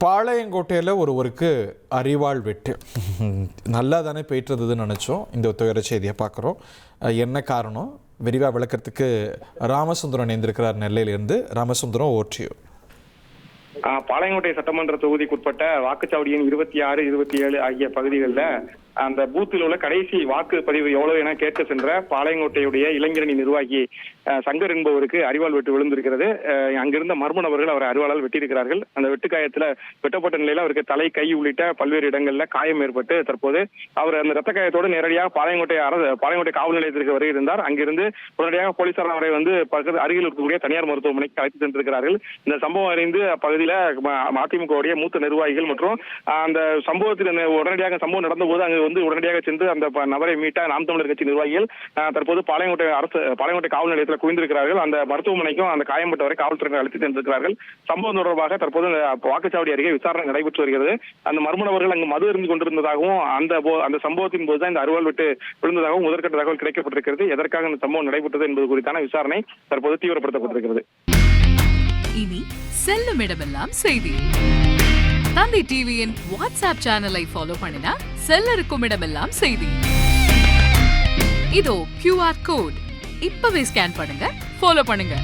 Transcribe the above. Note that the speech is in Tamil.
பாளையங்கோட்டையில் ஒருவருக்கு அரிவாள் வெட்டு. நல்லா தானே போயிட்டு இருந்ததுன்னு நினச்சோம். இந்த துயர செய்தியை பார்க்குறோம். என்ன காரணம் விரிவாக விளக்கறதுக்கு ராமசுந்தரம் இணைந்திருக்கிறார் நெல்லையிலிருந்து. ராமசுந்தரம், ஓற்றியோ. பாளையங்கோட்டை சட்டமன்ற தொகுதிக்குட்பட்ட வாக்குச்சாவடியின் 26, 27 ஆகிய பகுதிகளில் அந்த பூத்தில் உள்ள கடைசி வாக்குப்பதிவு எவ்வளவு என கேட்க சென்ற பாளையங்கோட்டையுடைய இளைஞரணி நிர்வாகி சங்கர் என்பவருக்கு அரிவாள் வெட்டு விழுந்திருக்கிறது. அங்கிருந்த மர்ம நபர்கள் அவரை அரிவாளால் வெட்டியிருக்கிறார்கள். அந்த வெட்டுக்காயத்தில் வெட்டப்பட்ட நிலையில் அவருக்கு தலை, கை உள்ளிட்ட பல்வேறு இடங்களில் காயம் ஏற்பட்டு தற்போது அவர் அந்த ரத்த காயத்தோடு நேரடியாக பாளையங்கோட்டை காவல் நிலையத்திற்கு வருகிறார். அங்கிருந்து உடனடியாக போலீசார் அவரை அருகில் இருக்கக்கூடிய தனியார் மருத்துவமனைக்கு அழைத்து சென்றிருக்கிறார்கள். இந்த சம்பவம் அறிந்து அப்பகுதியில் அதிமுகவுடைய மூத்த நிர்வாகிகள் மற்றும் அந்த சம்பவத்தில் உடனடியாக சம்பவம் நடந்த போது அங்கு உடனடியாக சென்று அந்த நபரை மீட்ட நாம் தமிழர் கட்சி நிர்வாகிகள் தற்போது பாளையங்கோட்டை காவல் நிலையத்தில் குவிந்திருக்கிறார்கள். அந்த மருத்துவமனைக்கும் அந்த காயம்பட்டவரை காவல்துறையினர் அழைத்து சென்றிருக்கிறார்கள். சம்பவம் தொடர்பாக தற்போது வாக்குச்சாவடி அருகே விசாரணை நடைபெற்று வருகிறது. அந்த மர்ம நபர்கள் அங்கு மது இருந்து கொண்டிருந்ததாகவும் அந்த சம்பவத்தின் போதுதான் இந்த அரிவாள் வெட்டு விழுந்ததாகவும் முதற்கட்ட தகவல் கிடைக்கப்பட்டிருக்கிறது. எதற்காக இந்த சம்பவம் நடைபெற்றது என்பது குறித்தான விசாரணை தற்போது தீவிரப்படுத்தப்பட்டிருக்கிறது. இனி செல்லும் இடமெல்லாம் செய்தி. தந்தி டிவியின் வாட்ஸ்அப் சேனலை ஃபாலோ பண்ணினா செல்ல இருக்கும் இடமெல்லாம் செய்தி. இதோ QR கோட் இப்பவே ஸ்கேன் பண்ணுங்க, ஃபாலோ பண்ணுங்க.